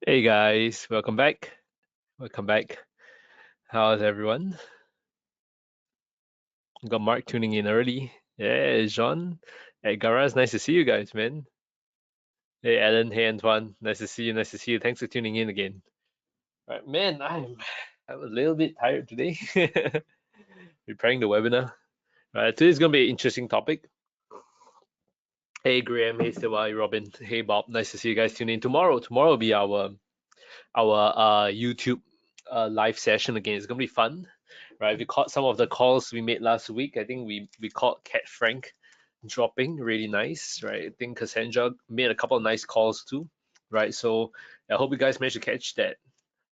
Hey guys, welcome back. Welcome back. How's everyone? Got Mark tuning in early. Yeah, John. Hey, Garaz, nice to see you guys, man. Hey, Alan. Hey, Antoine. Nice to see you. Nice to see you. Thanks for tuning in again. Right, man, I'm a little bit tired today. Preparing the webinar. Right, today's gonna be an interesting topic. Hey, Graham. Hey, Siwa. Robin. Hey, Bob. Nice to see you guys tuning in. Tomorrow will be our YouTube live session again. It's gonna be fun, right? We caught some of the calls we made last week. I think we caught Cat Frank dropping really nice, right? I think Cassandra made a couple of nice calls too, right? So I hope you guys managed to catch that,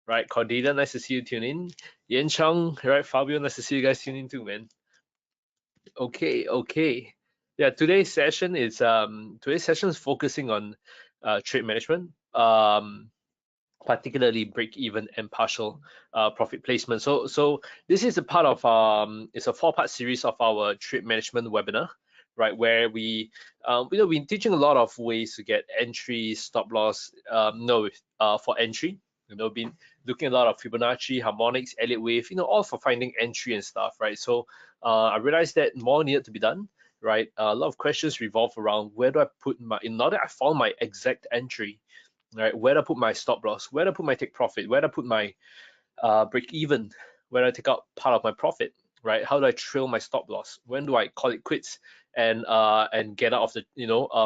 right? Cordelia, nice to see you tune in. Yan Chang, right? Fabio, nice to see you guys tune in too, man. Okay. Yeah, today's session is focusing on trade management. Particularly break even and partial profit placement. So this is a part of it's a four-part series of our trade management webinar, right? Where we're teaching a lot of ways to get entry, stop loss, no, for entry. Been looking at a lot of Fibonacci, harmonics, Elliott wave, all for finding entry and stuff, right? So I realized that more needed to be done, right? A lot of questions revolve around where do I put now that I found my exact entry, right? Where do I put my stop loss? Where do I put my take profit? Where do I put my break even? Where do I take out part of my profit? Right? How do I trail my stop loss? When do I call it quits and get out of the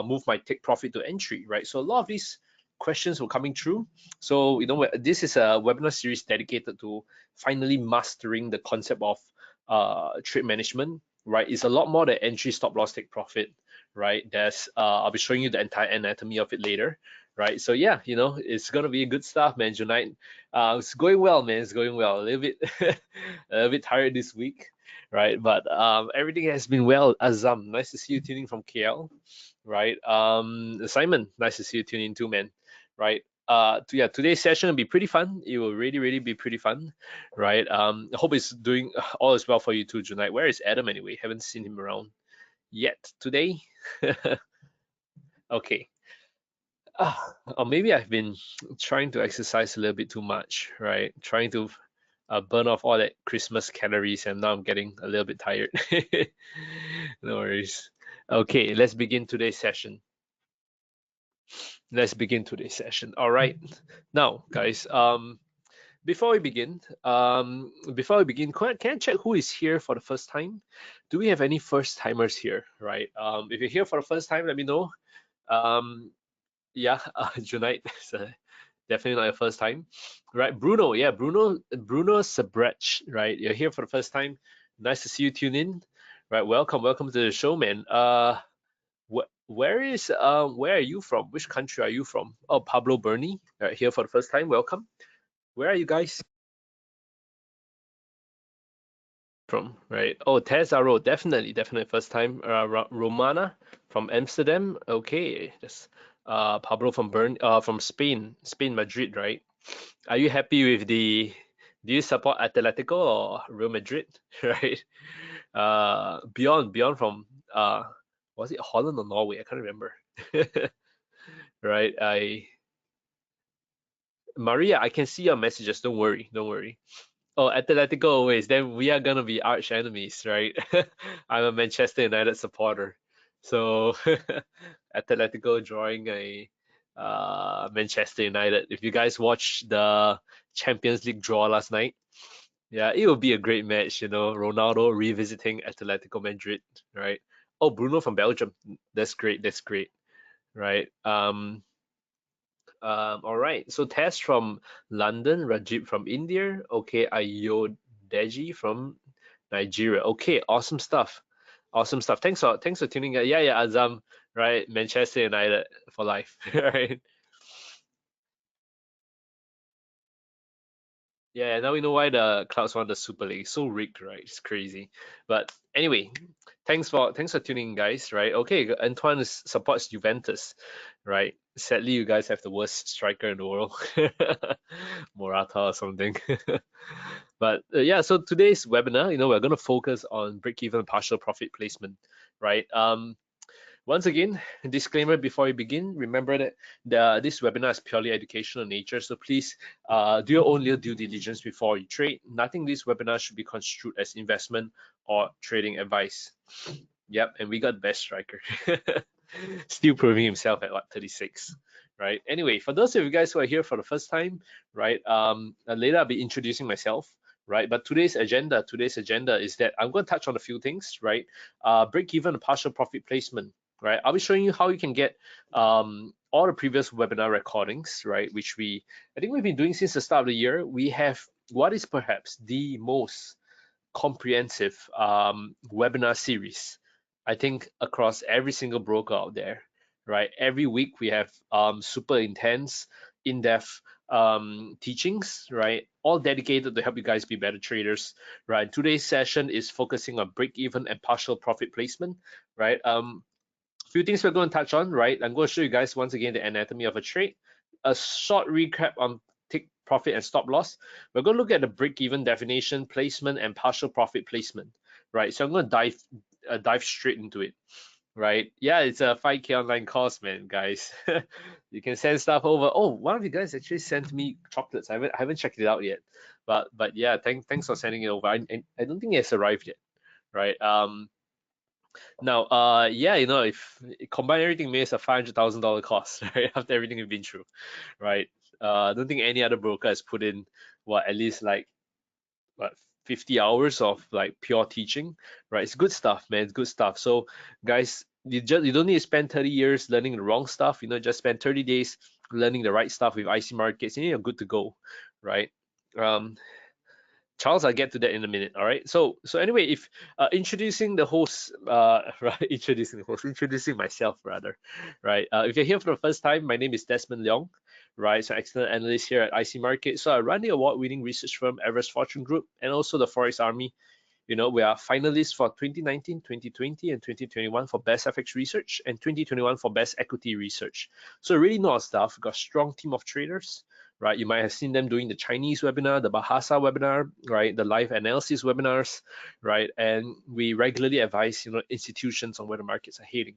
move my take profit to entry? Right? So a lot of these questions were coming through. So this is a webinar series dedicated to finally mastering the concept of trade management. Right? It's a lot more than entry, stop loss, take profit. Right? I'll be showing you the entire anatomy of it later, right? So yeah, it's gonna be good stuff, man. Tonight, it's going well, man. It's going well. A little bit, a little bit tired this week, right? But everything has been well. Azam, nice to see you tuning from KL, right? Simon, nice to see you tuning too, man. Right? Yeah, today's session will be pretty fun. It will really, really be pretty fun, right? I hope it's doing all is well for you too, tonight. Where is Adam anyway? Haven't seen him around yet today. Okay. Or maybe I've been trying to exercise a little bit too much, right? Trying to burn off all that Christmas calories, and now I'm getting a little bit tired. No worries. Okay, let's begin today's session. All right. Now, guys, before we begin, can I check who is here for the first time? Do we have any first timers here, right? If you're here for the first time, let me know. Um, yeah, Junite, so definitely not your first time, right? Bruno, yeah, Bruno Sabretch, right? You're here for the first time. Nice to see you tune in, right? Welcome to the show, man. Where are you from? Which country are you from? Oh, Pablo Bernie, right, here for the first time. Welcome. Where are you guys from? Right? Oh, Tezaro, definitely first time. Romana from Amsterdam. Okay, that's Pablo from Spain, Madrid, right? Are you happy with do you support Atletico or Real Madrid? Right? Beyond from was it Holland or Norway? I can't remember. Right? Maria, I can see your messages. Don't worry. Oh, Atletico always. Then we are gonna be arch enemies, right? I'm a Manchester United supporter, so Atletico drawing a Manchester United. If you guys watched the Champions League draw last night, yeah, it will be a great match. Ronaldo revisiting Atletico Madrid, right? Oh, Bruno from Belgium. That's great. That's great, right? All right. So Tess from London, Rajib from India. Okay, Ayodeji from Nigeria. Okay, awesome stuff. Awesome stuff. Thanks for tuning in. Yeah, Azam, right? Manchester United for life, right? Yeah, now we know why the Clouds won the Super League. So rigged, right? It's crazy. But anyway, thanks for tuning in, guys. Right? Okay, Antoine supports Juventus, right? Sadly, you guys have the worst striker in the world, Morata or something. But yeah, so today's webinar, we're gonna focus on break-even partial profit placement, right? Once again, disclaimer before we begin, remember that this webinar is purely educational in nature, so please do your own little due diligence before you trade. Nothing in this webinar should be construed as investment or trading advice. Yep, and we got the best striker. Still proving himself at what, 36, right? Anyway, for those of you guys who are here for the first time, right, later I'll be introducing myself, right? But today's agenda is that I'm going to touch on a few things, right? Break even, partial profit placement, right? I'll be showing you how you can get all the previous webinar recordings, right? Which I think we've been doing since the start of the year. We have what is perhaps the most comprehensive webinar series, I think, across every single broker out there, right? Every week we have super intense, in-depth teachings, right? All dedicated to help you guys be better traders, right? Today's session is focusing on break-even and partial profit placement, right? Few things we're going to touch on, right? I'm going to show you guys once again the anatomy of a trade, a short recap on take profit and stop loss. We're going to look at the break-even definition, placement, and partial profit placement, right? So I'm going to dive straight into it, right? Yeah, it's a 5K online course, man, guys. You can send stuff over. Oh, one of you guys actually sent me chocolates. I haven't checked it out yet, but yeah, thanks for sending it over. I don't think it's arrived yet, right? Now, yeah, if combine everything, makes a $500,000 cost, right? After everything we've been through, right? I don't think any other broker has put in at least like what 50 hours of like pure teaching, right? It's good stuff, man. It's good stuff. So, guys, you don't need to spend 30 years learning the wrong stuff. Just spend 30 days learning the right stuff with IC markets, and you're good to go, right? Charles, I'll get to that in a minute. All right. So anyway, if introducing the host, right, introducing myself rather, right. If you're here for the first time, my name is Desmond Leong, right. So external analyst here at IC Market. So I run the award-winning research firm Everest Fortune Group and also the Forex Army. We are finalists for 2019, 2020, and 2021 for Best FX Research and 2021 for Best Equity Research. So really know our stuff. We've got a strong team of traders, right? You might have seen them doing the Chinese webinar, the Bahasa webinar, right? The live analysis webinars, right? And we regularly advise, institutions on where the markets are heading.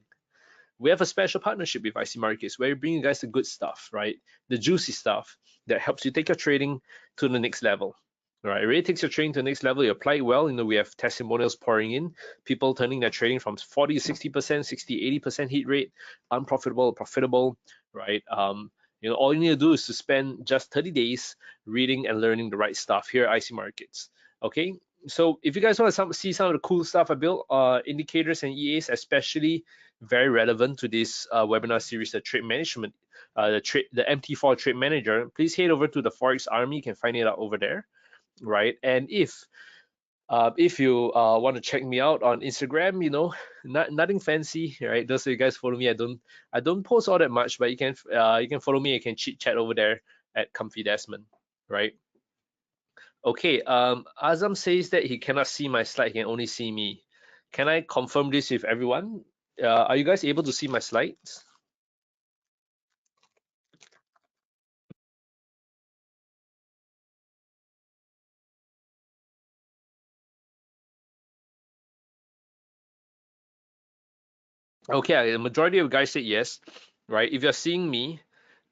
We have a special partnership with IC Markets where we bring you guys the good stuff, right? The juicy stuff that helps you take your trading to the next level. Right, it really takes your trading to the next level. You apply it well. We have testimonials pouring in, people turning their trading from 40 to 60%, 60, 80% hit rate, unprofitable, profitable, right? All you need to do is to spend just 30 days reading and learning the right stuff here at IC Markets. Okay, so if you guys want to see some of the cool stuff I built, indicators and EAs, especially very relevant to this webinar series, the trade management, the MT4 Trade Manager, please head over to the Forex Army. You can find it out over there. Right, and if you want to check me out on Instagram, nothing fancy, right? Those of you guys follow me, I don't post all that much, but you can follow me. You can chit chat over there at Comfy Desmond, right? Okay, Azam says that he cannot see my slide, he can only see me. Can I confirm this with everyone? Are you guys able to see my slides? Okay, the majority of you guys said yes, right? If you're seeing me,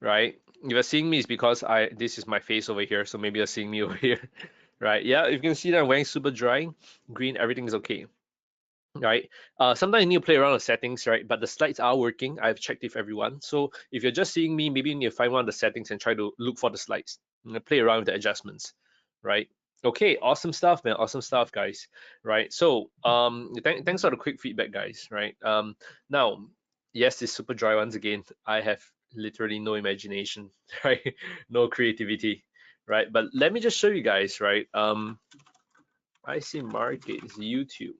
right? If you're seeing me, it's because this is my face over here, so maybe you're seeing me over here, right? Yeah, if you can see that I'm wearing super dry green, everything is okay, right? Sometimes you need to play around with settings, right? But the slides are working. I've checked with everyone. So if you're just seeing me, maybe you need to find one of the settings and try to look for the slides and play around with the adjustments, right? Okay, awesome stuff, man. Awesome stuff, guys. Right. So thanks for the quick feedback, guys. Right. Now, yes, it's super dry once again. I have literally no imagination, right? No creativity, right? But let me just show you guys, right? IC Markets YouTube.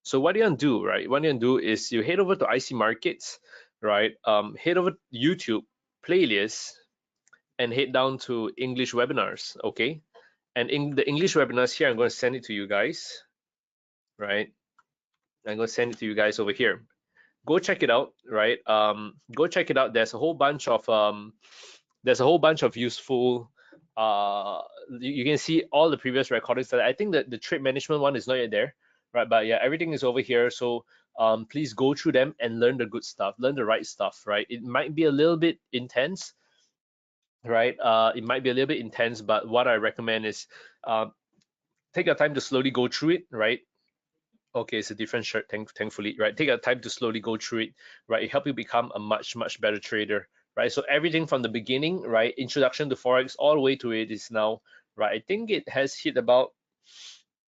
So what you want to do, right? What you want to do is you head over to IC Markets, right? Head over to YouTube playlist and head down to English webinars, okay? And in the English webinars here, I'm going to send it to you guys, right? I'm going to send it to you guys over here. Go check it out, right? Go check it out. There's a whole bunch of useful. You can see all the previous recordings. That I think that the trade management one is not yet there, right? But yeah, everything is over here. So please go through them and learn the good stuff, learn the right stuff, right? It might be a little bit intense, right? It might be a little bit intense, but what I recommend is take your time to slowly go through it, right? Okay, it's a different shirt, thankfully, right? Take your time to slowly go through it, right? It help you become a much better trader, right? So everything from the beginning, right? Introduction to Forex all the way to it is now, right? I think it has hit about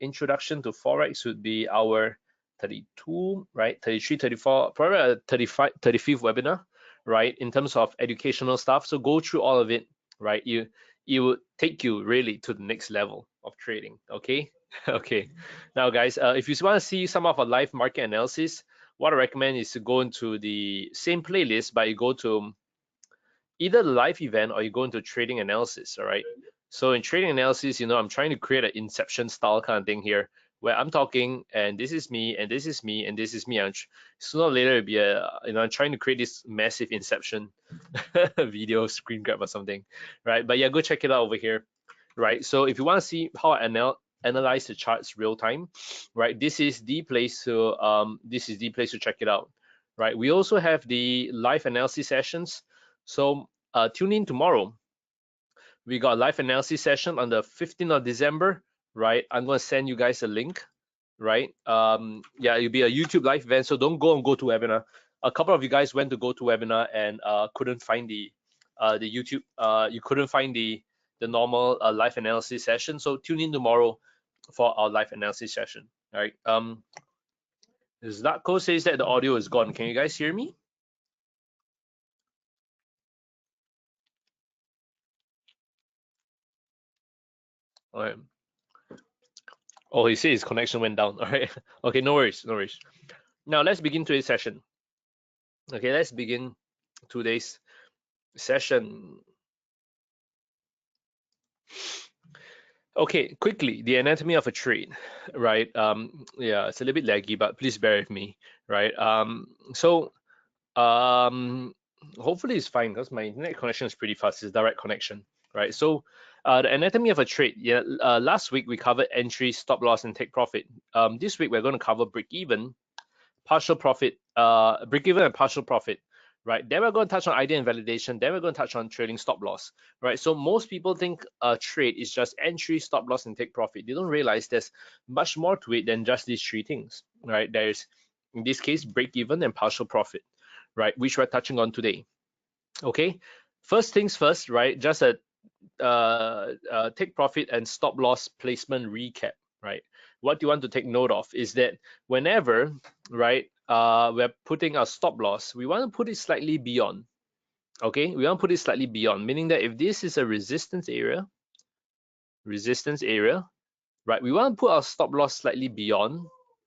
introduction to Forex would be our 32, right? 33, 34, probably a 35, 35th webinar, right? In terms of educational stuff. So go through all of it, right? It would take you really to the next level of trading, okay? Okay. Now, guys, if you want to see some of our live market analysis, what I recommend is to go into the same playlist, but you go to either the live event or you go into trading analysis, all right? So in trading analysis, I'm trying to create an inception style kind of thing here where I'm talking and this is me and this is me and this is me. And sooner or later it'll be I'm trying to create this massive inception video screen grab or something, right? But yeah, go check it out over here, right? So if you want to see how I analyze the charts real time, right? This is the place to check it out, right? We also have the live analysis sessions. So tune in tomorrow. We got a live analysis session on the 15th of December, right? I'm going to send you guys a link, right? Yeah, it'll be a YouTube live event, so don't go to webinar. A couple of you guys went to go to webinar and couldn't find the YouTube. You couldn't find the normal live analysis session. So tune in tomorrow for our live analysis session. All right. Zlatko says that the audio is gone. Can you guys hear me? All right. Oh, he says his connection went down. All right. Okay, no worries, no worries. Now let's begin today's session. Okay, let's begin today's session. Okay, quickly, the anatomy of a trade, right? Yeah, it's a little bit laggy, but please bear with me, right? Um, hopefully it's fine because my internet connection is pretty fast. It's direct connection, right? So, the anatomy of a trade. Yeah, last week we covered entry, stop loss, and take profit. This week we're going to cover break even, partial profit, break even and partial profit, right? Then we're going to touch on idea and validation. Then we're going to touch on trading stop loss, right? So most people think a trade is just entry, stop loss, and take profit. They don't realize there's much more to it than just these three things, right? There's, in this case, break even and partial profit, right? Which we're touching on today. Okay. First things first, right? Just a take profit and stop loss placement recap, right? What you want to take note of is that whenever, right, we're putting a stop loss, we want to put it slightly beyond. Okay, we want to put it slightly beyond, meaning that if this is a resistance area, right, we want to put our stop loss slightly beyond,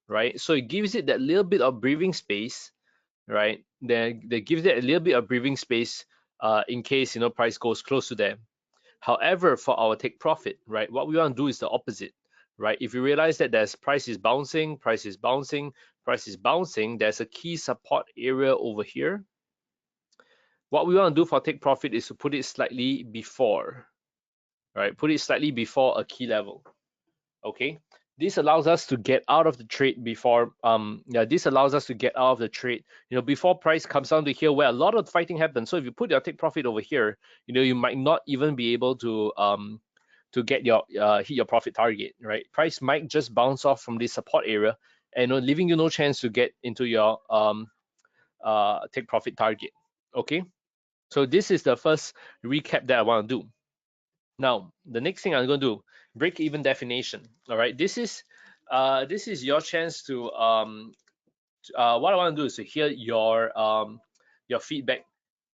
right? So it gives it that little bit of breathing space, right? That gives it a little bit of breathing space in case price goes close to there. However, for our take profit, right, what we want to do is the opposite, right? If you realize that there's price is bouncing, there's a key support area over here. What we want to do for take profit is to put it slightly before, right? Put it slightly before a key level, okay? This allows us to get out of the trade before, this allows us to get out of the trade, before price comes down to here where a lot of fighting happens. So if you put your take profit over here, you might not even be able to get your hit your profit target, right? Price might just bounce off from this support area and leaving you no chance to get into your take profit target, okay? So this is the first recap that I want to do. Now, the next thing I'm going to do, break even definition. All right, this is your chance to what I want to do is to hear your feedback.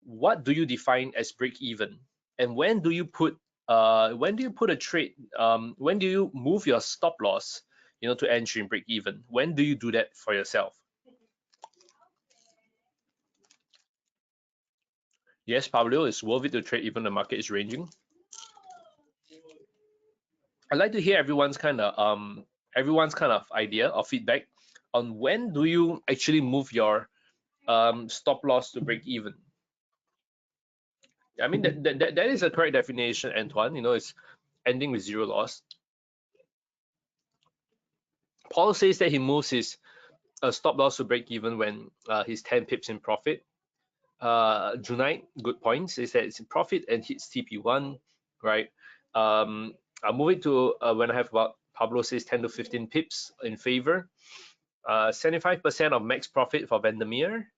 What do you define as break even, and when do you put a trade? When do you move your stop loss, to entry and break even? When do you do that for yourself? Yes, Pablo, it's worth it to trade even the market is ranging. I'd like to hear everyone's kind of idea or feedback on when do you actually move your stop loss to break even. I mean that is a correct definition, Antoine. It's ending with zero loss. Paul says that he moves his stop loss to break even when he's 10 pips in profit. Junaid, good point, says that it's in profit and hits TP1, right? I'll move it to when I have about, Pablo says 10 to 15 pips in favor. 75% of max profit for Vandermeer,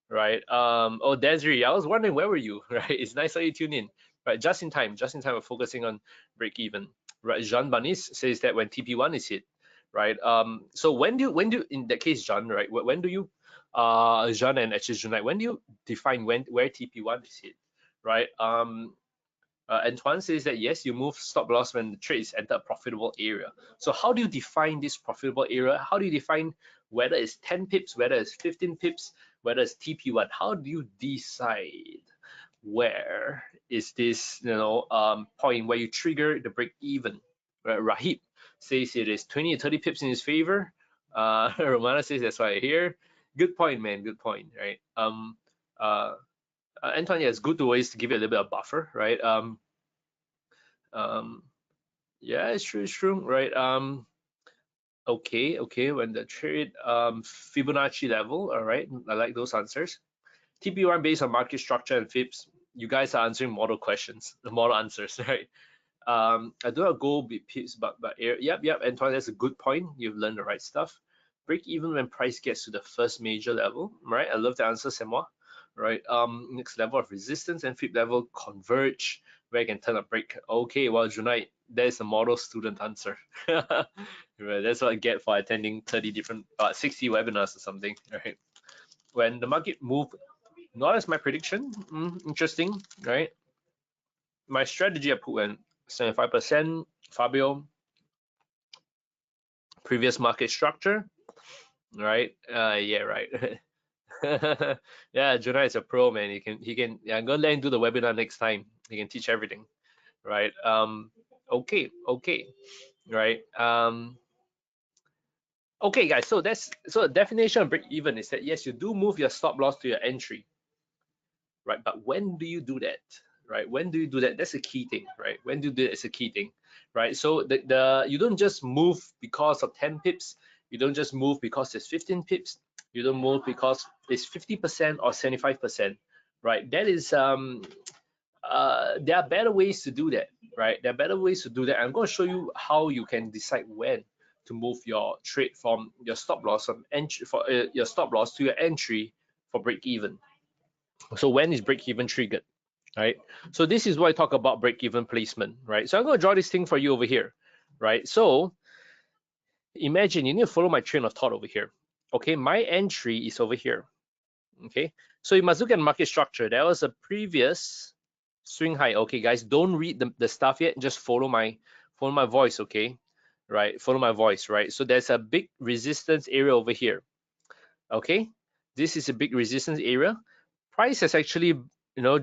right? Oh, Desiree, I was wondering where were you, right? It's nice that you tune in, right? Just in time, we're focusing on break even, right? Jean Banis says that when TP1 is hit, right? So when do in that case, Jean, right? When do you, Jean and actually Junai, when do you define where TP1 is hit, right? Antoine says that yes, you move stop loss when the trade is entered a profitable area. So how do you define this profitable area? How do you define whether it's 10 pips, whether it's 15 pips, whether it's TP1? How do you decide where is this point where you trigger the break even? Rahib says it is 20 to 30 pips in his favor. Romana says that's why I hear. Good point, man. Good point, right? Antoine, yeah, it's good to always give it a little bit of buffer, right? Um, yeah, it's true, right? Okay, when the trade Fibonacci level, all right, I like those answers. TP1 based on market structure and FIBs. You guys are answering model questions, the model answers, right? I do not go with pips, but yep, Antoine, that's a good point. You've learned the right stuff. Break even when price gets to the first major level, right? I love the answer, Semois, right? Next level of resistance and fib level converge where I can turn a break. Okay, well, Junai, that is a model student answer. Right, that's what I get for attending 30 different, 60 webinars or something, right? When the market move, not as my prediction, interesting, right? My strategy I put when 75%, Fabio, previous market structure, right? Yeah, right. Yeah, Jonah is a pro, man. He can yeah, I'm gonna let him do the webinar next time. He can teach everything, right? Okay, right? Okay, guys. So the definition of break even is that yes, you do move your stop loss to your entry, right? But when do you do that, right? When do you do that? That's a key thing, right? When do you do that? It's a key thing, right? So the you don't just move because of 10 pips. You don't just move because it's 15 pips. You don't move because it's 50% or 75%, right? That is there are better ways to do that, right? There are better ways to do that. I'm going to show you how you can decide when to move your trade from your stop loss from entry for your stop loss to your entry for break even. So when is break even triggered, right? So this is why I talk about break even placement, right? So I'm going to draw this thing for you over here, right? So imagine you need to follow my train of thought over here. Okay, my entry is over here. Okay, so you must look at market structure. That was a previous swing high. Okay, guys, don't read the stuff yet. Just follow my voice. Okay, right? Follow my voice, right? So there's a big resistance area over here. Okay, this is a big resistance area. Price has actually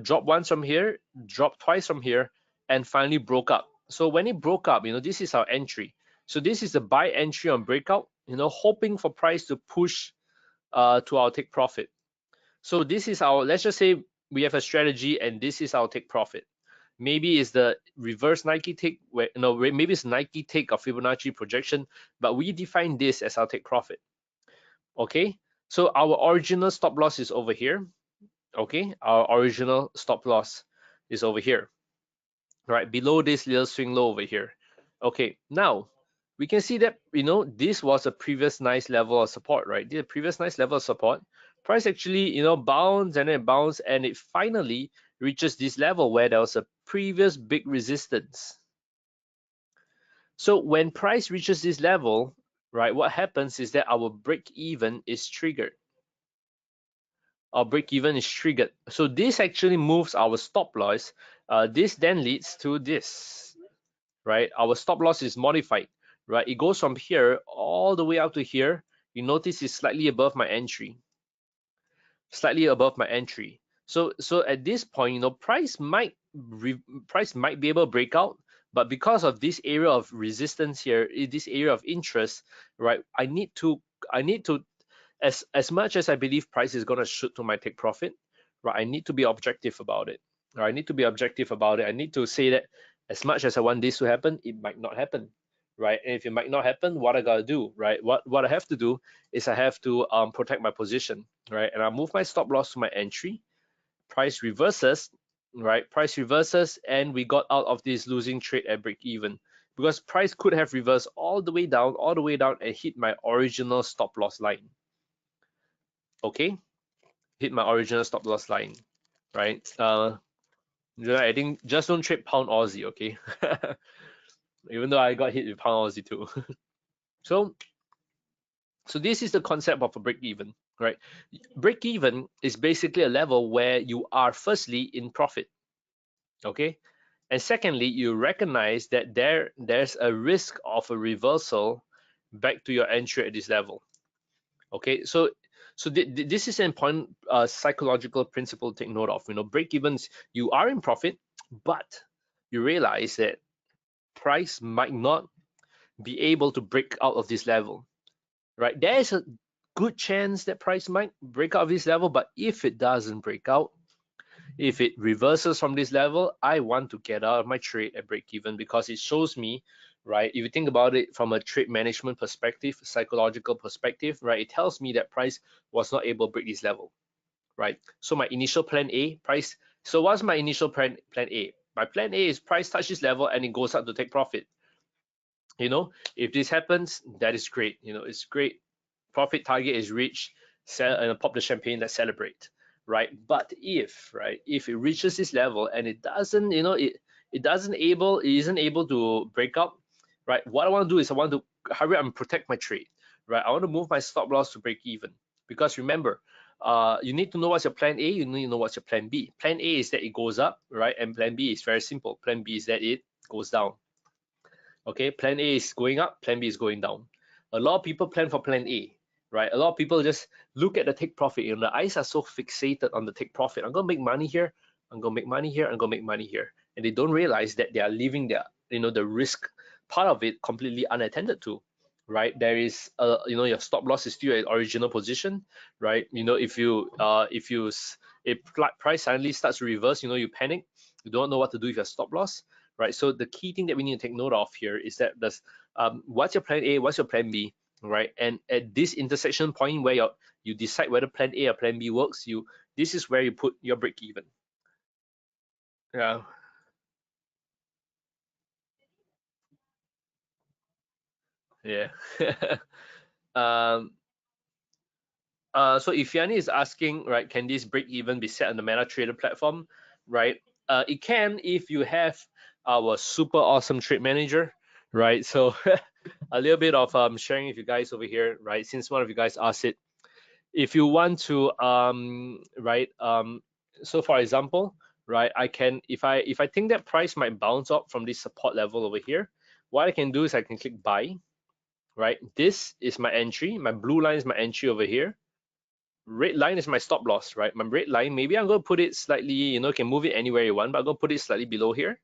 dropped once from here, dropped twice from here, and finally broke up. So when it broke up, this is our entry. So this is the buy entry on breakout, hoping for price to push to our take profit. So this is our, let's just say we have a strategy and this is our take profit. Maybe it's the reverse Nike take, where maybe it's Nike take of Fibonacci projection, but we define this as our take profit. Okay, so our original stop loss is over here. Okay, our original stop loss is over here, right below this little swing low over here. Okay, now we can see that this was a previous nice level of support, right? The previous nice level of support. Price actually bounced and then bounced and it finally reaches this level where there was a previous big resistance. So when price reaches this level, right, what happens is that our break even is triggered. Our break even is triggered. So this actually moves our stop loss. This then leads to this, right? Our stop loss is modified, right? It goes from here all the way up to here. You notice it's slightly above my entry, slightly above my entry. So at this point, price might be able to break out, but because of this area of resistance here, this area of interest, right? I need to as much as I believe price is going to shoot to my take profit, right? I need to be objective about it. Right? I need to be objective about it. I need to say that as much as I want this to happen, it might not happen, right? And if it might not happen, what I gotta do, right? What I have to do is I have to protect my position, right? And I move my stop loss to my entry. Price reverses, right? Price reverses, and we got out of this losing trade at break even because price could have reversed all the way down, and hit my original stop loss line. Okay, hit my original stop loss line, right? I think just don't trade pound Aussie, okay? Even though I got hit with pound Aussie too. So so this is the concept of a break even, right? Break even is basically a level where you are firstly in profit, okay? And secondly, you recognize that there's a risk of a reversal back to your entry at this level. Okay, so this is an important psychological principle to take note of. Break evens, you are in profit, but you realize that price might not be able to break out of this level, right? There is a good chance that price might break out of this level, but if it doesn't break out, if it reverses from this level, I want to get out of my trade at break even because it shows me, right? If you think about it from a trade management perspective, psychological perspective, right? It tells me that price was not able to break this level, right? So my initial plan A, price. So what's my initial plan A? My plan A is price touch this level and it goes up to take profit. If this happens, that is great. It's great. Profit target is reached, sell and pop the champagne, that celebrate, right? But if it reaches this level and it doesn't, it isn't able to break up, right? What I want to do is I want to hurry up and protect my trade, right? I want to move my stop loss to break even because remember, you need to know what's your plan A, you need to know what's your plan B. Plan A is that it goes up, right? And plan B is very simple. Plan B is that it goes down. Okay, plan A is going up, plan B is going down. A lot of people plan for plan A, right? A lot of people just look at the take profit. The eyes are so fixated on the take profit. I'm gonna make money here, I'm gonna make money here, I'm gonna make money here. And they don't realize that they are leaving the risk part of it completely unattended to, right? There is your stop loss is still at original position, right? If price suddenly starts to reverse, you panic, you don't know what to do with your stop loss, right? So the key thing that we need to take note of here is that what's your plan A, what's your plan B, right? And at this intersection point where you decide whether plan A or plan B works, this is where you put your break even. Yeah, yeah. um, so if Yani is asking, right, can this break even be set on the MetaTrader platform, right? It can if you have our super awesome trade manager, right? So a little bit of sharing with you guys over here, right? Since one of you guys asked it, if you want to so for example, right, I can, if I think that price might bounce up from this support level over here, what I can do is I can click buy, right? This is my entry, my blue line is my entry over here, red line is my stop loss, right? My red line, maybe I'm going to put it slightly, you can move it anywhere you want, but I'm going to put it slightly below here.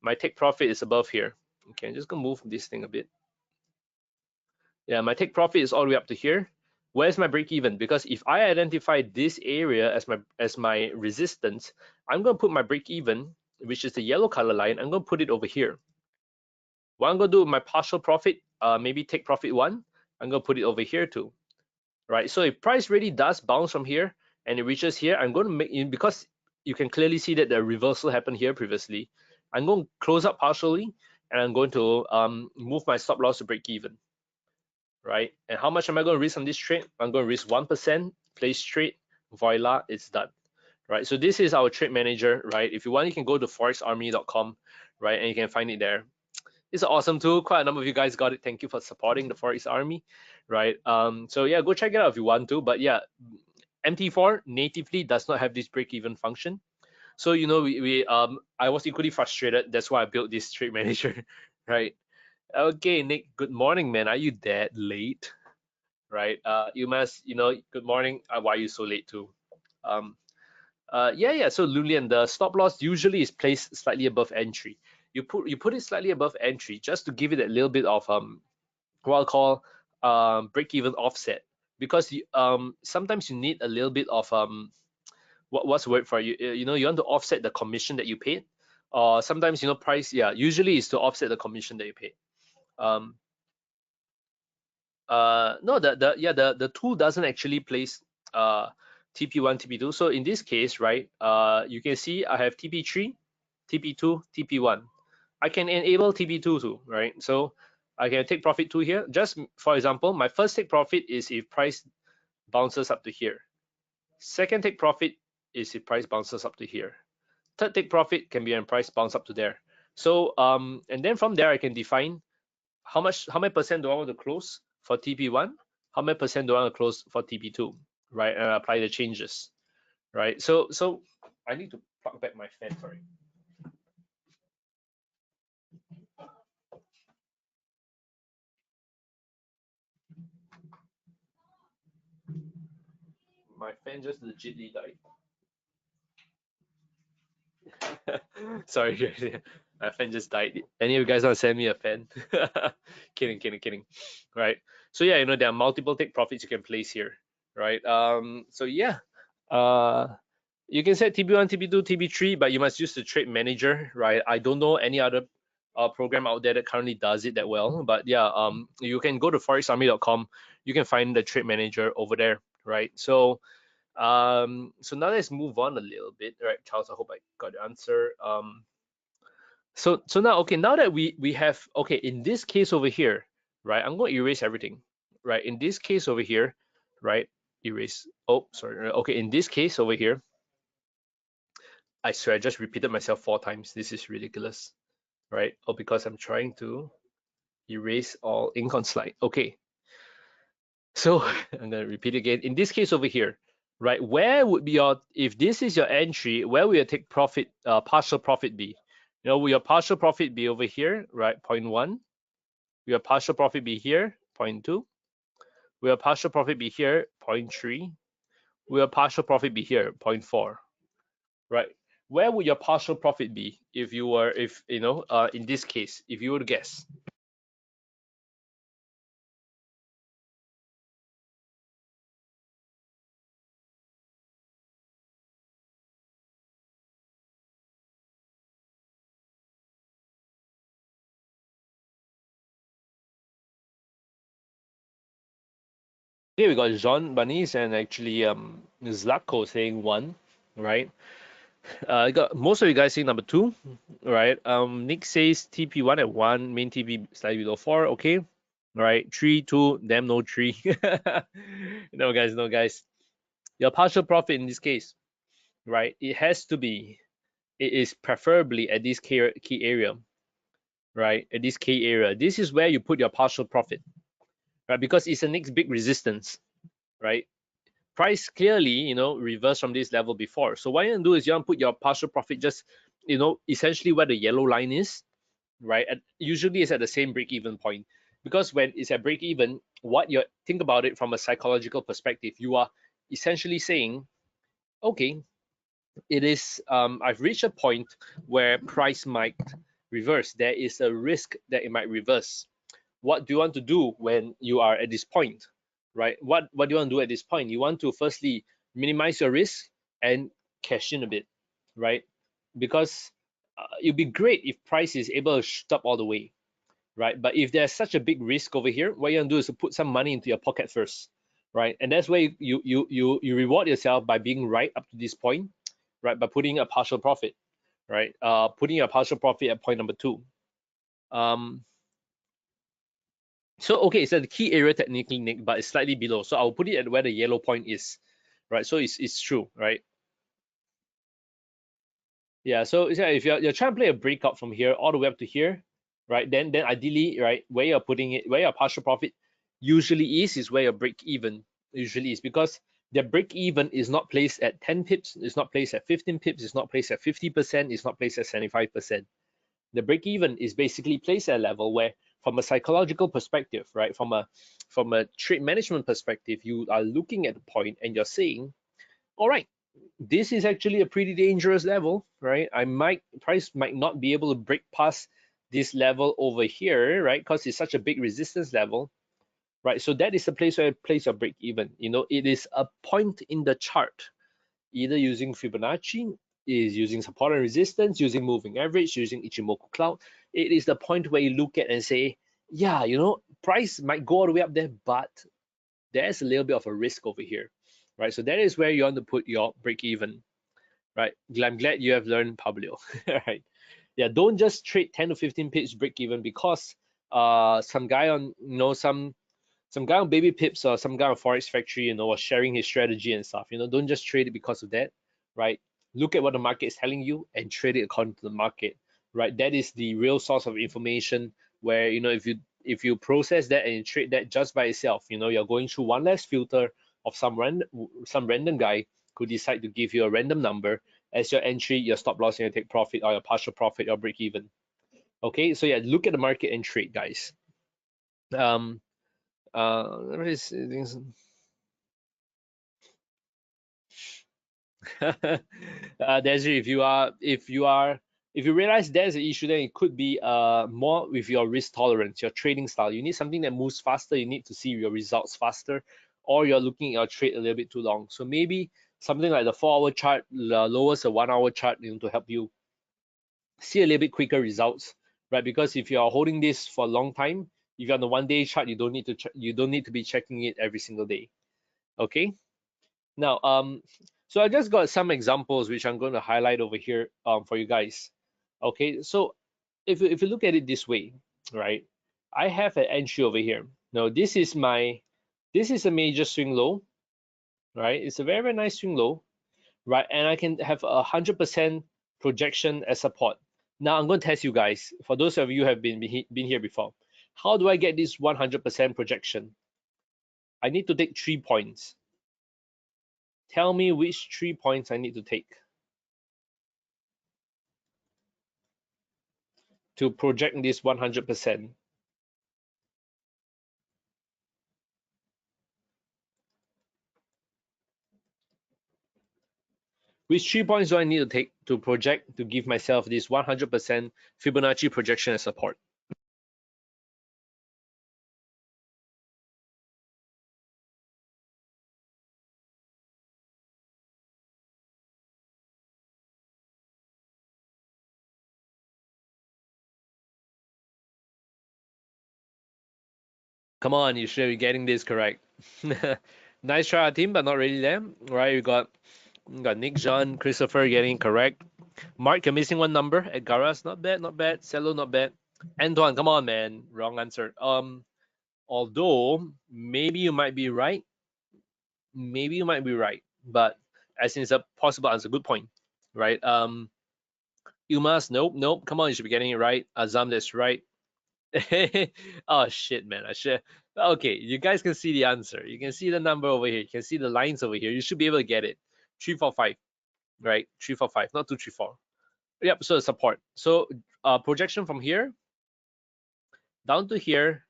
My take profit is above here. Okay, I'm just going to move this thing a bit. Yeah, my take profit is all the way up to here. Where's my break even? Because if I identify this area as my resistance, I'm going to put my break even, which is the yellow color line, I'm going to put it over here. What I'm going to do with my partial profit, maybe take profit one, I'm going to put it over here too, right? So if price really does bounce from here and it reaches here, I'm going to make, because you can clearly see that the reversal happened here previously, I'm going to close up partially and I'm going to move my stop loss to break even, right? And how much am I going to risk on this trade? I'm going to risk 1%, place trade, voila, it's done, right? So this is our trade manager, right? If you want, you can go to forexarmy.com, right? And you can find it there. It's an awesome tool. Quite a number of you guys got it. Thank you for supporting the Forex Army, right? So yeah, go check it out if you want to. But yeah, MT4 natively does not have this break-even function. So I was equally frustrated. That's why I built this trade manager, right? Okay, Nick. Good morning, man. Are you that late? Right. You must. Good morning. Why are you so late too? Um, yeah. So Lulian, the stop loss usually is placed slightly above entry. You put it slightly above entry just to give it a little bit of what I'll call break-even offset, because sometimes you need a little bit of what's the word for you? You want to offset the commission that you paid. or sometimes, you know, price, yeah, usually is to offset the commission that you pay. Um, no, the tool doesn't actually place TP1, TP2. So in this case, right, you can see I have TP3, TP2, TP1. I can enable TP2 too, right? So I can take profit 2 here. Just for example, my first take profit is if price bounces up to here. Second take profit is if price bounces up to here. Third take profit can be when price bounce up to there. So and then from there I can define how many percent do I want to close for TP1, how many percent do I want to close for TP2, right? And apply the changes, right? So I need to plug back my fan, sorry. My fan just legitly died. Sorry, my fan just died. Any of you guys want to send me a fan? Kidding. Right. So yeah, you know, there are multiple take profits you can place here, right? So yeah, uh, you can set TB1, TB2, TB3, but you must use the trade manager, right? I don't know any other program out there that currently does it that well, but yeah, you can go to forexarmy.com. You can find the trade manager over there, right? So now let's move on a little bit, right, Charles? I hope I got the answer. So now, okay, now that we have, okay, in this case over here, right, I'm going to erase everything, right? In this case over here, right, erase. Oh, sorry. Okay, in this case over here, I swear I just repeated myself 4 times. This is ridiculous, right? Oh, because I'm trying to erase all ink on slide. Okay, so I'm gonna repeat again. In this case over here, right, where would be your, if this is your entry, where will your take profit, partial profit be? You know, will your partial profit be over here, right? 0.1. Will your partial profit be here? 0.2. Will your partial profit be here? 0.3. Will your partial profit be here? 0.4. Right? Where would your partial profit be if you were, if you know, in this case, if you were to guess? Here we got Jean Banis and actually Zlatko saying 1, right? I got most of you guys saying number 2, right? Nick says TP1 at 1, main TP slightly below 4, okay. Right, 3, 2, damn no 3. No guys, no guys. Your partial profit in this case, right? It has to be, it is preferably at this key area, right? At this key area. This is where you put your partial profit, right? Because it's the next big resistance, right? Price clearly, you know, reversed from this level before. So what you want to do is you want to put your partial profit just, you know, essentially where the yellow line is, right? And usually it's at the same break-even point. Because when it's at break-even, what you think about it from a psychological perspective, you are essentially saying, okay, it is I've reached a point where price might reverse. There is a risk that it might reverse. What do you want to do when you are at this point, right? What do you want to do at this point? You want to firstly minimize your risk and cash in a bit, right? Because it'd be great if price is able to shoot up all the way, right? But if there's such a big risk over here, what you want to do is to put some money into your pocket first, right? And that's where you reward yourself by being right up to this point, right? By putting a partial profit, right? Putting a partial profit at point number 2. Um, so okay, so the key area technically, Nick, but it's slightly below. So I'll put it at where the yellow point is, right? So it's true, right? Yeah. So yeah, if you're trying to play a breakout from here all the way up to here, right? Then ideally, right, where you're putting it, where your partial profit usually is where your break even usually is, because the break even is not placed at 10 pips, it's not placed at 15 pips, it's not placed at 50%, it's not placed at 75%. The break even is basically placed at a level where, from a psychological perspective, right, from a trade management perspective, you are looking at the point and you're saying, all right, this is actually a pretty dangerous level, right? Price might not be able to break past this level over here, right? Because it's such a big resistance level, right? So that is the place where you place your break even. You know, it is a point in the chart, either using Fibonacci is using support and resistance, using moving average, using Ichimoku cloud. It is the point where you look at and say, yeah, you know, price might go all the way up there, but there's a little bit of a risk over here, right? So that is where you want to put your break even, right? I'm glad you have learned, Pablo. Right? Yeah, don't just trade 10 to 15 pips break even because some guy on, you know, some guy on baby pips or some guy on forex factory, you know, was sharing his strategy and stuff. You know, don't just trade it because of that, right? Look at what the market is telling you and trade it according to the market, right? That is the real source of information. Where, you know, if you process that and you trade that just by itself, you know, you're going through one less filter of some random guy who decide to give you a random number as your entry, your stop loss, and your take profit, or your partial profit, or break even. Okay, so yeah, look at the market and trade, guys. um let me see. Desiree, if you realize there's an issue, then it could be more with your risk tolerance, your trading style. You need something that moves faster. You need to see your results faster, or you're looking at your trade a little bit too long. So maybe something like the 4-hour chart lowers a 1-hour chart, you know, to help you see a little bit quicker results, right? Because if you are holding this for a long time, if you're on the 1-day chart, you don't need to you don't need to be checking it every single day. Okay. Now, so I just got some examples which I'm going to highlight over here for you guys. Okay, so if you look at it this way, right? I have an entry over here. Now, this is a major swing low, right? It's a very, very nice swing low, right? And I can have 100% projection as support. Now, I'm going to test you guys. For those of you who have been here before, how do I get this 100% projection? I need to take 3 points. Tell me which 3 points I need to take to project this 100%. Which 3 points do I need to take to project to give myself this 100% Fibonacci projection as support? Come on, you should be getting this correct. Nice try, our team, but not really there. Right, we got Nick, John, Christopher getting correct. Mark, you're missing one number. Edgaras, not bad, not bad. Cello, not bad. Antoine, come on, man. Wrong answer. Although maybe you might be right. Maybe you might be right, but as in it's a possible answer. Good point, right? Umas, nope, nope. Come on, you should be getting it right. Azam, that's right. Oh shit, man. I should. Okay, you guys can see the answer. You can see the number over here. You can see the lines over here. You should be able to get it. 345, right? 345, not 234. Yep. So support. So projection from here down to here,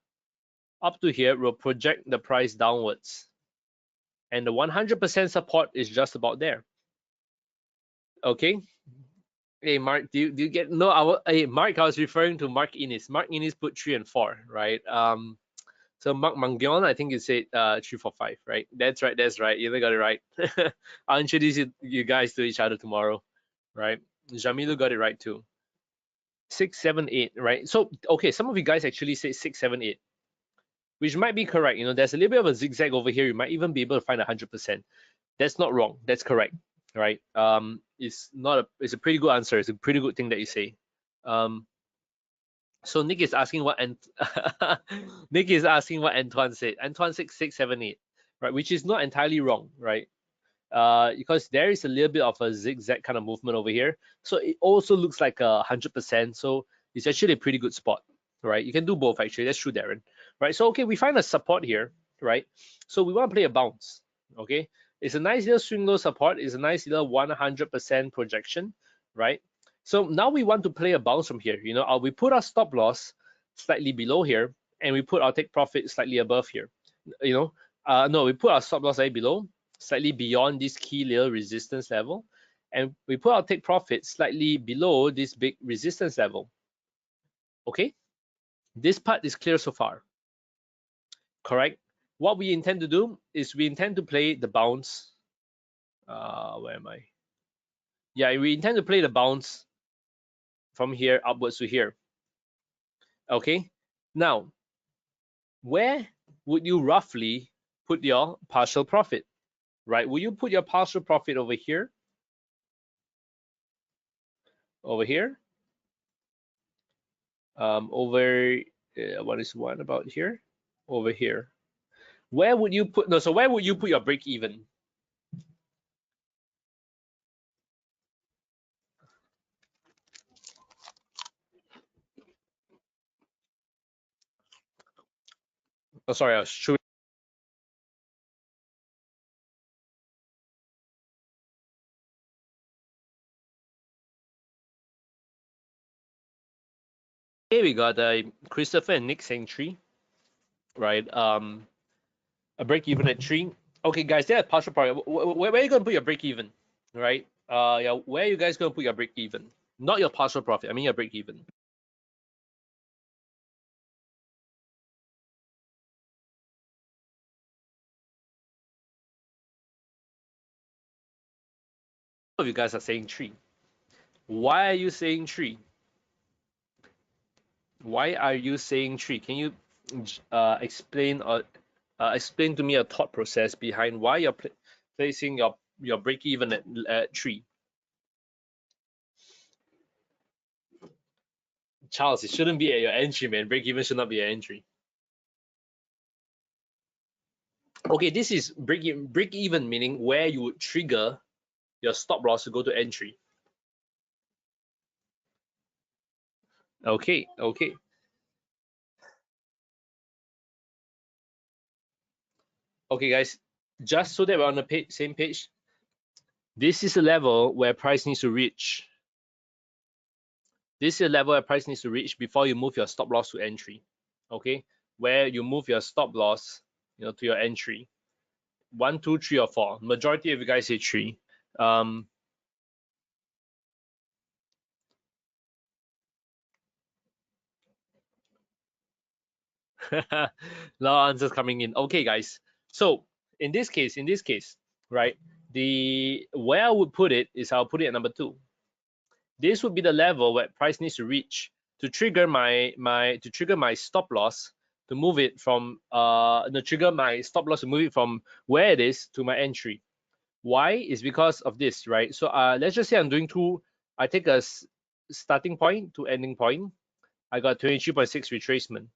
up to here will project the price downwards, and the 100% support is just about there. Okay. Hey Mark, do you get no? Hey Mark, I was referring to Mark Innis. Mark Innis put 3 and 4, right? So Mark Mangyon, I think you said 345, right? That's right, that's right. You got it right. I'll introduce you guys to each other tomorrow, right? Jamilu got it right too. 6, 7, 8, right? So okay, some of you guys actually say 6, 7, 8, which might be correct. You know, there's a little bit of a zigzag over here. You might even be able to find 100%. That's not wrong. That's correct, right? It's a pretty good answer. It's a pretty good thing that you say. So Nick is asking what Nick is asking what Antoine said. Antoine said 6, 7, 8, right? Which is not entirely wrong, right? Because there is a little bit of a zigzag kind of movement over here. So it also looks like 100%. So it's actually a pretty good spot, right? You can do both actually. That's true, Darren. Right? So okay, we find a support here, right? So we want to play a bounce. Okay, it's a nice little swing low support. It's a nice little 100% projection, right? So now we want to play a bounce from here. You know, we put our stop loss slightly below here, and we put our take profit slightly above here. You know, no, we put our stop loss slightly below, slightly beyond this key little resistance level, and we put our take profit slightly below this big resistance level. Okay, this part is clear so far, correct? What we intend to do is we intend to play the bounce. Where am I? Yeah, we intend to play the bounce from here upwards to here. Okay, now where would you roughly put your partial profit, right? Will you put your partial profit over here, over here, over what is one about here, over here? Where would you put, no, so where would you put your break even? Oh, sorry, I was showing. Here we got Christopher and Nick's entry, right? A break even at 3. Okay, guys, there's partial profit. Where are you gonna put your break even, right? Yeah, where are you guys gonna put your break even? Not your partial profit. I mean your break even. Of you guys are saying 3. Why are you saying 3? Why are you saying 3? Can you explain or explain to me a thought process behind why you're placing your break even at 3? Charles, it shouldn't be at your entry, man. Break even should not be at entry. Okay, this is break even meaning where you would trigger your stop loss to go to entry. Okay, okay. Okay, guys, just so that we're on the same page, this is a level where price needs to reach. This is a level where price needs to reach before you move your stop loss to entry. Okay, where you move your stop loss, to your entry. 1, 2, 3, or 4. Majority of you guys say 3. A lot of answers coming in. Okay, guys. So in this case, right, the where I would put it is I'll put it at number 2. This would be the level where price needs to reach to trigger my stop loss to move it from trigger my stop loss to move it from where it is to my entry. Why is because of this, right? So let's just say I'm doing two. I take a starting point to ending point. I got 23.6 retracement.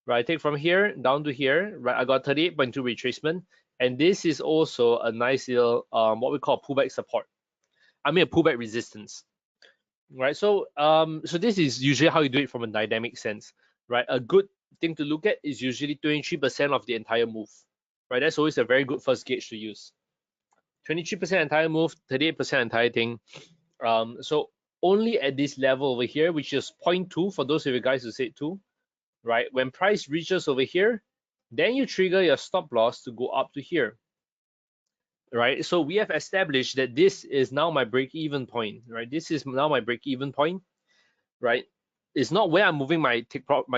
Right, I take from here down to here. Right, I got 38.2 retracement, and this is also a nice little what we call pullback support. I mean a pullback resistance. Right, so this is usually how you do it from a dynamic sense. Right, a good thing to look at is usually 23% of the entire move. Right, that's always a very good first gauge to use. 23% entire move, 38% entire thing. So only at this level over here, which is 0.2 for those of you guys who said 2, right? When price reaches over here, then you trigger your stop loss to go up to here, right? So we have established that this is now my break-even point, right? This is now my break-even point, right? It's not where I'm moving my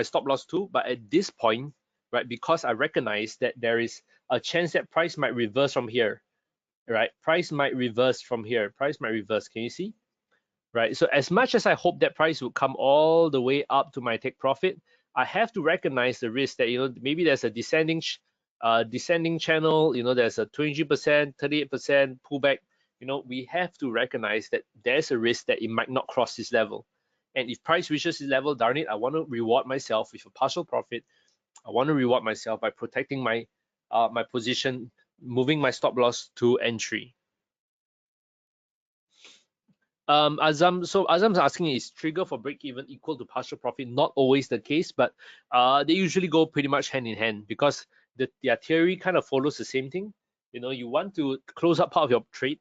stop loss to, but at this point, right? Because I recognize that there is a chance that price might reverse from here, right? Price might reverse from here. Price might reverse. Can you see? Right. So as much as I hope that price would come all the way up to my take profit, I have to recognize the risk that maybe there's a descending channel. There's a 20%, 38% pullback. We have to recognize that there's a risk that it might not cross this level. And if price reaches this level, darn it, I want to reward myself with a partial profit. I want to reward myself by protecting my position, moving my stop loss to entry. Azam's asking, is trigger for break even equal to partial profit? Not always the case, but they usually go pretty much hand in hand because their theory kind of follows the same thing. You want to close up part of your trade,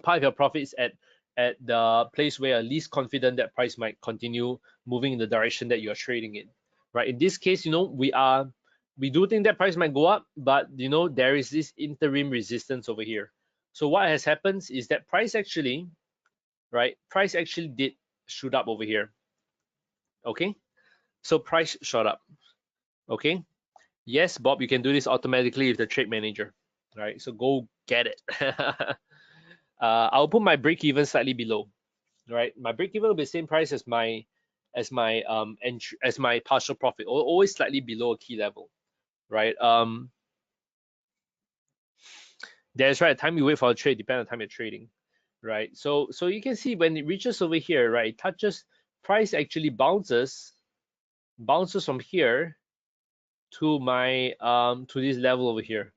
part of your profits at the place where you're least confident that price might continue moving in the direction that you're trading in. Right. In this case, we do think that price might go up, but there is this interim resistance over here. So what has happened is that price actually did shoot up over here. Okay, so price shot up. Okay, yes, Bob, you can do this automatically with the trade manager. Right, so go get it. I'll put my break even slightly below, right? My break even will be the same price as my entry, as my partial profit, or always slightly below a key level, right? That's right. Time you wait for a trade depends on the time you're trading, right? So you can see when it reaches over here, right? It touches price actually bounces from here to my to this level over here.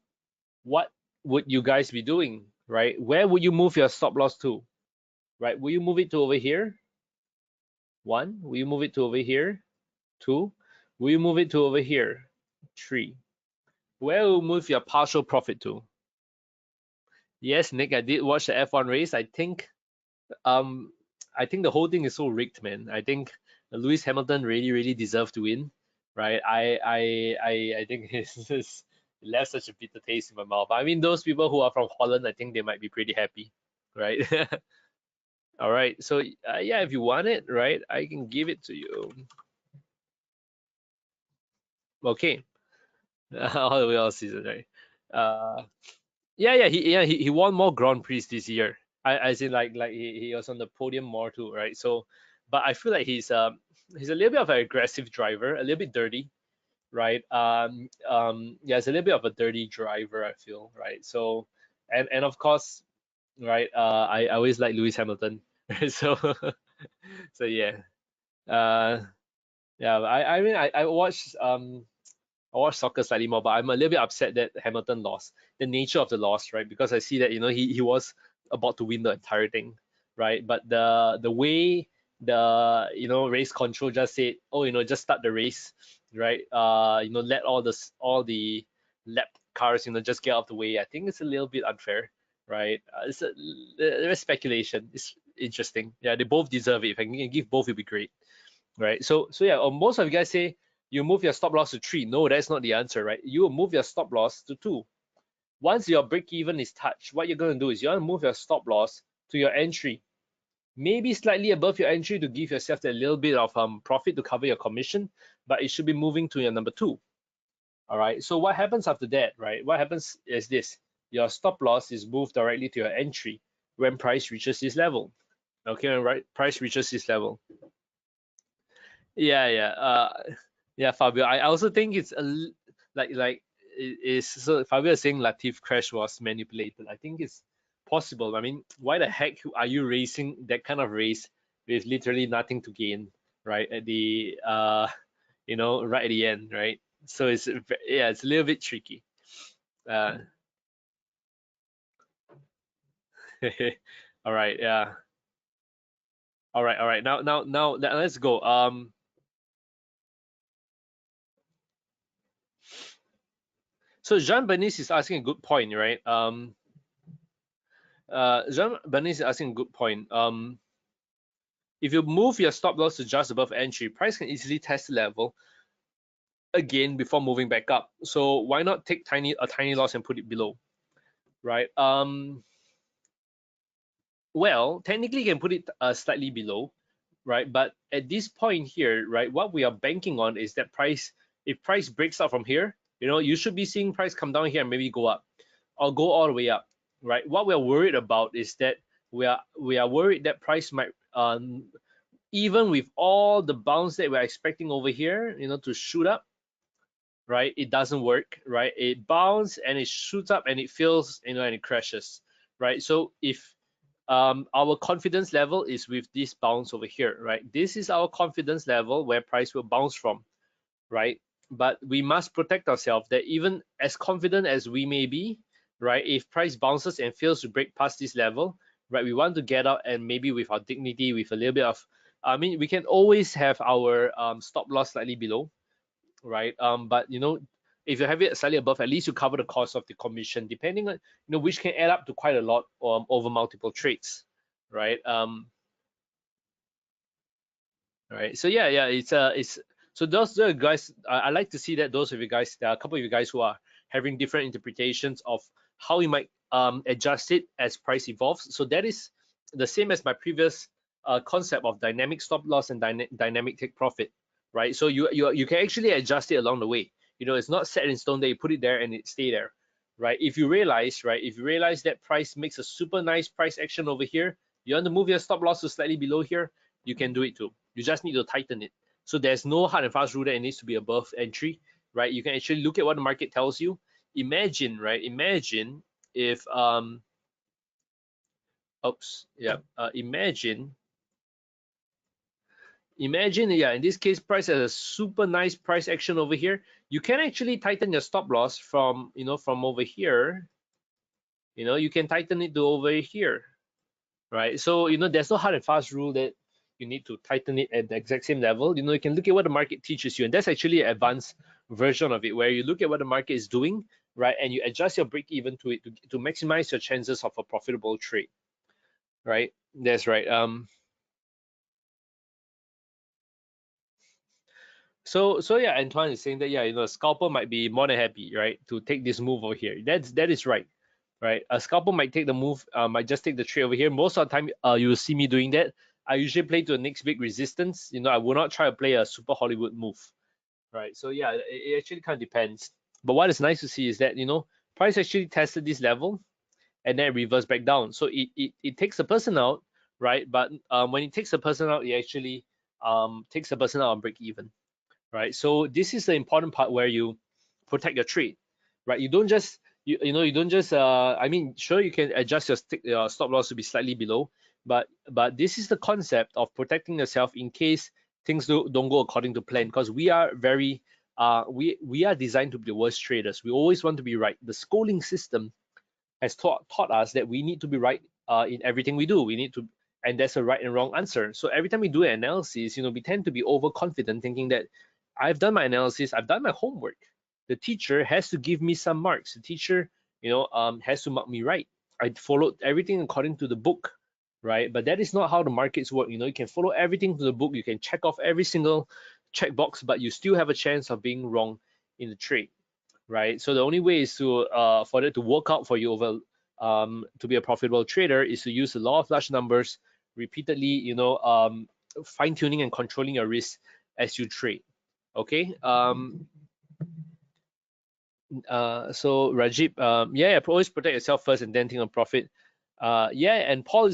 What would you guys be doing, right? Where would you move your stop loss to, right? Will you move it to over here? One. Will you move it to over here? Two. Will you move it to over here? Three. Where will you move your partial profit to? Yes, Nick, I did watch the F1 race. Um I think the whole thing is so rigged, man. I think Lewis Hamilton really deserved to win, right? I think his left such a bitter taste in my mouth. I mean, those people who are from Holland, I think they might be pretty happy, right? All right, so yeah, if you want it, right, I can give it to you. Okay, all the way all season, right? He won more Grand Prix this year. As in like he was on the podium more too, right? So, but I feel like he's a little bit of an aggressive driver, a little bit dirty, right? Yeah, it's a little bit of a dirty driver, I feel, right? So, and of course, right? I always like Lewis Hamilton, so so yeah, uh, yeah. I watched I watch soccer slightly more, but I'm a little bit upset that Hamilton lost. The nature of the loss, right? Because I see that he was about to win the entire thing, right? But the way the race control just said, oh, just start the race, right? Let all the lap cars just get out of the way. I think it's a little bit unfair, right? There's speculation. It's interesting. Yeah, they both deserve it. If I can give both, it'd be great, right? So yeah, most of you guys say you move your stop loss to 3. No, that's not the answer, right? You will move your stop loss to 2. Once your break even is touched, what you're going to do is you're going to move your stop loss to your entry, maybe slightly above your entry to give yourself a little bit of profit to cover your commission, but it should be moving to your number 2. All right, so what happens after that, right? What happens is this: your stop loss is moved directly to your entry when price reaches this level. Okay, right? Price reaches this level. Yeah, Fabio. I also think it's like it is. So Fabio is saying Latif crash was manipulated. I think it's possible. I mean, why the heck are you racing that kind of race with literally nothing to gain, right? At the right at the end, right? So it's a little bit tricky. Uh, all right, yeah. All right. Now let's go. So Jean Bernice is asking a good point, right? Jean Bernice is asking a good point. If you move your stop loss to just above entry, price can easily test the level again before moving back up. So why not take a tiny loss and put it below, right? Well, technically you can put it slightly below, right? But at this point here, right, what we are banking on is that if price breaks out from here, you should be seeing price come down here and maybe go up or go all the way up, right? What we're worried about is that we are worried that price might even with all the bounce that we're expecting over here, to shoot up, right? It doesn't work, right? It bounces and it shoots up and it fails, and it crashes, right? So if our confidence level is with this bounce over here, right? This is our confidence level where price will bounce from, right? But we must protect ourselves that even as confident as we may be, right? If price bounces and fails to break past this level, right? We want to get out and maybe with our dignity, with a little bit of, I mean, we can always have our stop loss slightly below, right? But if you have it slightly above, at least you cover the cost of the commission, depending on which can add up to quite a lot over multiple trades, right? Right. So yeah, it's so those are guys. I like to see that those of you guys, there are a couple of you guys who are having different interpretations of how we might adjust it as price evolves. So that is the same as my previous concept of dynamic stop loss and dynamic take profit, right? So you can actually adjust it along the way. It's not set in stone that you put it there and it stay there, right? If you realize, right, if you realize that price makes a super nice price action over here, you want to move your stop loss to slightly below here, you can do it too. You just need to tighten it. So there's no hard and fast rule that it needs to be above entry, right? You can actually look at what the market tells you. Imagine, right? Imagine if oops, yeah, imagine, yeah, in this case, price has a super nice price action over here. You can actually tighten your stop loss from, from over here. You can tighten it to over here, right? So, there's no hard and fast rule that you need to tighten it at the exact same level. You can look at what the market teaches you, and that's actually an advanced version of it, where you look at what the market is doing, right, and you adjust your break even to it to maximize your chances of a profitable trade, right? That's right. So yeah, Antoine is saying that, yeah, a scalper might be more than happy, right, to take this move over here. That is right, right? A scalper might take the move, might just take the trade over here. Most of the time, you will see me doing that. I usually play to the next big resistance. I will not try to play a super Hollywood move, right? So yeah, it actually kind of depends. But what is nice to see is that, price actually tested this level and then reverse back down. So it takes a person out, right? But when it takes a person out, it actually takes a person out on break even, right? So this is the important part where you protect your trade, right? You don't just you don't just I mean, sure, you can adjust your stop loss to be slightly below, but this is the concept of protecting yourself in case things don't go according to plan, because we are very we are designed to be the worst traders. We always want to be right. The schooling system has taught us that we need to be right in everything we do. We need to, and there's a right and wrong answer. So every time we do an analysis, we tend to be overconfident, thinking that I've done my analysis, I've done my homework. The teacher has to give me some marks. The teacher, has to mark me right. I followed everything according to the book, right? But that is not how the markets work. You can follow everything to the book. You can check off every single checkbox, but you still have a chance of being wrong in the trade, right? So the only way is to for it to work out for you over to be a profitable trader is to use the law of large numbers repeatedly, fine tuning and controlling your risk as you trade. Okay. So Rajib, yeah, always protect yourself first and then think of profit. Yeah, and Paul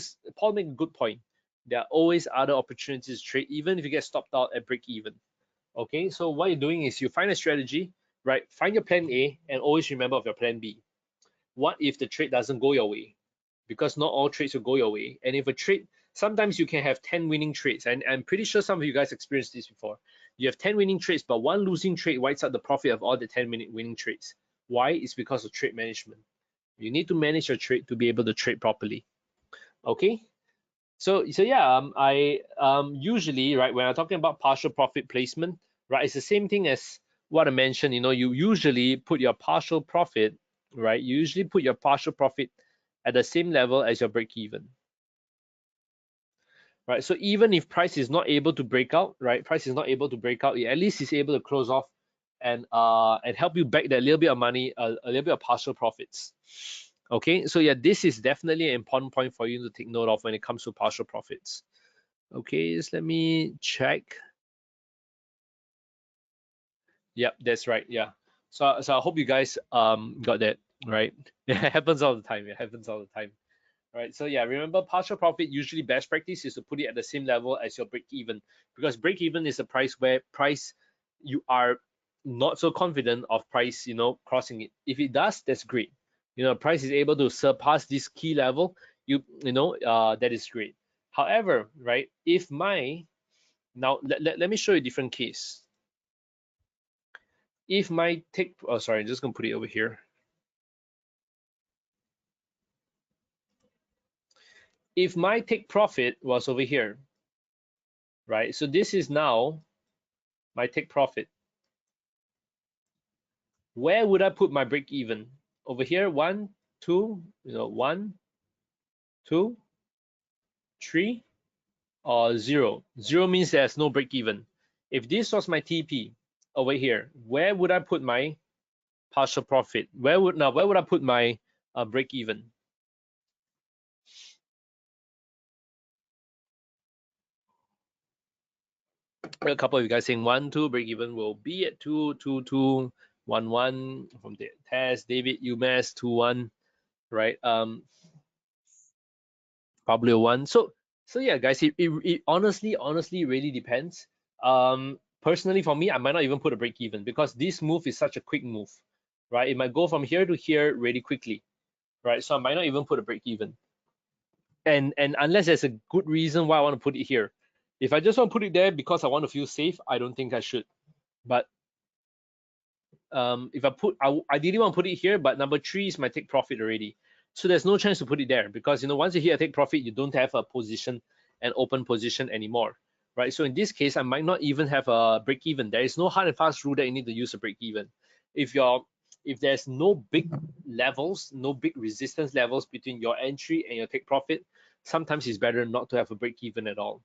made a good point. There are always other opportunities to trade, even if you get stopped out at break even. Okay, so what you're doing is you find a strategy, right? Find your plan A and always remember of your plan B. What if the trade doesn't go your way? Because not all trades will go your way. And if a trade, sometimes you can have 10 winning trades. And I'm pretty sure some of you guys experienced this before. You have 10 winning trades, but one losing trade wipes out the profit of all the 10 winning trades. Why? It's because of trade management. You need to manage your trade to be able to trade properly. Okay. So yeah, I usually, right, when I'm talking about partial profit placement, right, it's the same thing as what I mentioned. You usually put your partial profit, right? You usually put your partial profit at the same level as your break even, right? So even if price is not able to break out, right? Price is not able to break out, it at least is able to close off and help you back that little bit of money, a little bit of partial profits. Okay, so yeah, this is definitely an important point for you to take note of when it comes to partial profits. Okay, just let me check. Yep, that's right. Yeah. So I hope you guys got that right. It happens all the time. It happens all the time. Right. So yeah, remember, partial profit, usually best practice is to put it at the same level as your break even, because break even is a price where price you are not so confident of price, crossing it. If it does, that's great. Price is able to surpass this key level, that is great. However, right, if my now let me show you a different case. If my take, oh sorry, I'm just gonna put it over here. If my take profit was over here, right? So this is now my take profit. Where would I put my break even? Over here, 1, 2, 1, 2, 3, or 0. 0 means there's no break even. If this was my TP over here, where would I put my partial profit? Where would I put my break even? A couple of you guys saying 1, 2, break even will be at 2, 2, 2. 1-1 from the test. David UMass 2-1, right? Probably a 1. So yeah, guys, it honestly really depends. Personally for me, I might not even put a break even because this move is such a quick move, right? It might go from here to here really quickly, right? So I might not even put a break even. And unless there's a good reason why I want to put it here. If I just want to put it there because I want to feel safe, I don't think I should. But if I ideally want to put it here, but number 3 is my take profit already. So there's no chance to put it there because once you hit a take profit, you don't have a position, an open position anymore, right? So in this case, I might not even have a break even. There is no hard and fast rule that you need to use a break even. If there's no big levels, no big resistance levels between your entry and your take profit, sometimes it's better not to have a break even at all.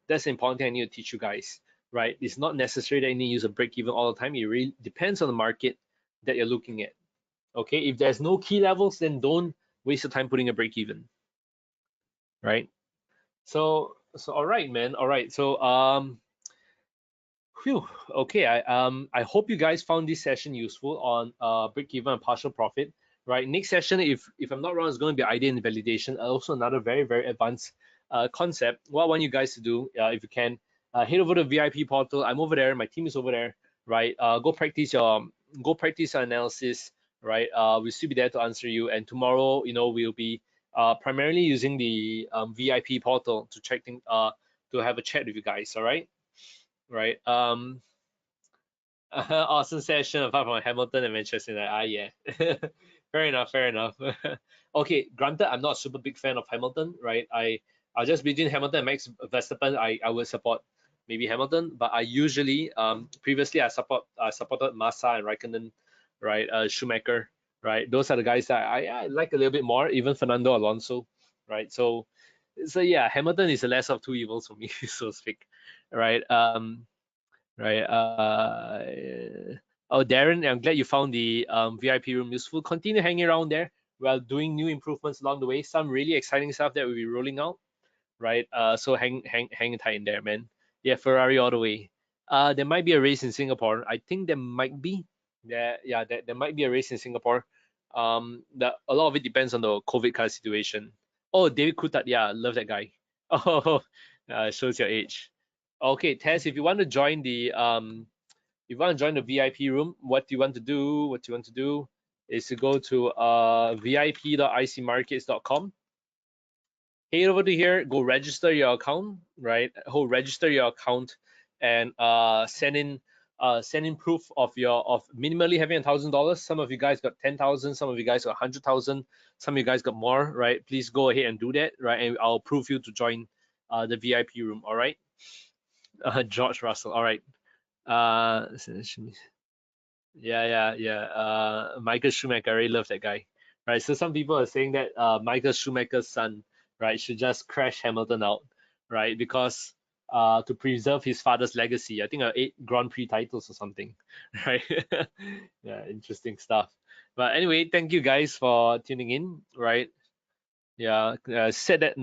That's the important thing I need to teach you guys, right? It's not necessary that you need to use a break even all the time. It really depends on the market that you're looking at. Okay, if there's no key levels, then don't waste your time putting a break even, right? So all right, man. All right. So whew, okay. I hope you guys found this session useful on break even and partial profit. Right. Next session, if I'm not wrong, is going to be idea and validation. Also another very advanced concept. What I want you guys to do, if you can, head over to VIP portal. I'm over there. My team is over there. Right. Go practice your analysis. Right. We'll still be there to answer you. And tomorrow, we'll be primarily using the VIP portal to check things, to have a chat with you guys. All right. Right. Awesome session apart from Hamilton and Manchester United. Yeah. Fair enough, fair enough. Okay, granted, I'm not a super big fan of Hamilton, right? I just between Hamilton and Max Verstappen, I would support maybe Hamilton, but I usually previously I supported Massa and Raikkonen, right? Schumacher, right? Those are the guys that I like a little bit more, even Fernando Alonso, right? So yeah, Hamilton is the less of two evils for me, so to speak, right? Right. Oh, Darren, I'm glad you found the VIP room useful. Continue hanging around there while doing new improvements along the way. Some really exciting stuff that we'll be rolling out. Right. So hang tight in there, man. Yeah, Ferrari all the way. There might be a race in Singapore. I think there might be. There might be a race in Singapore. A lot of it depends on the COVID kind of situation. Oh, David Kutat, yeah, love that guy. Oh, shows your age. Okay, Tess, if you want to join the VIP room, what you want to do, is to go to vip.icmarkets.com. Head over to here, go register your account, right? Register your account and send in proof of minimally having $1,000. Some of you guys got 10,000, some of you guys got 100,000, some of you guys got more, right? Please go ahead and do that, right? And I'll approve you to join the VIP room, all right? George Russell, all right. Michael Schumacher, I really love that guy. Right. So some people are saying that Michael Schumacher's son, right, should just crash Hamilton out, right? Because to preserve his father's legacy. I think 8 Grand Prix titles or something. Right. Yeah, interesting stuff. But anyway, thank you guys for tuning in, right? Yeah, said that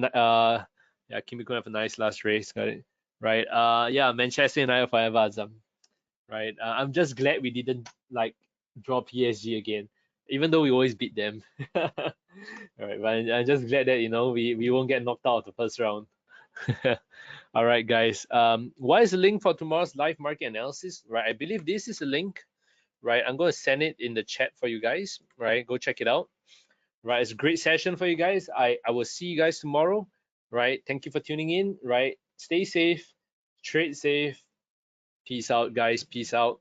yeah, Kimi could have a nice last race, got it. Right. Yeah, Manchester United forever, Azam, right? I'm just glad we didn't like draw PSG again, even though we always beat them. All right, but I'm just glad that we won't get knocked out of the first round. All right, guys. What is the link for tomorrow's live market analysis? Right, I believe this is a link. Right, I'm going to send it in the chat for you guys. Right, go check it out. Right, it's a great session for you guys. I will see you guys tomorrow. Right, thank you for tuning in. Right, stay safe, trade safe. Peace out, guys. Peace out.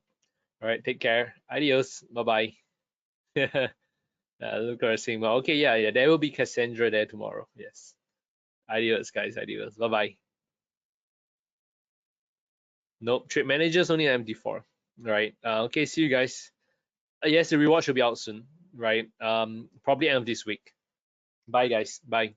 All right, take care. Adios. Bye bye. Look at saying, well, okay, yeah, there will be Cassandra there tomorrow. Yes. Adios, guys. Adios. Bye bye. Nope. Trade managers only MD4. Right. Okay. See you guys. Yes, the reward should be out soon. Right. Probably end of this week. Bye, guys. Bye.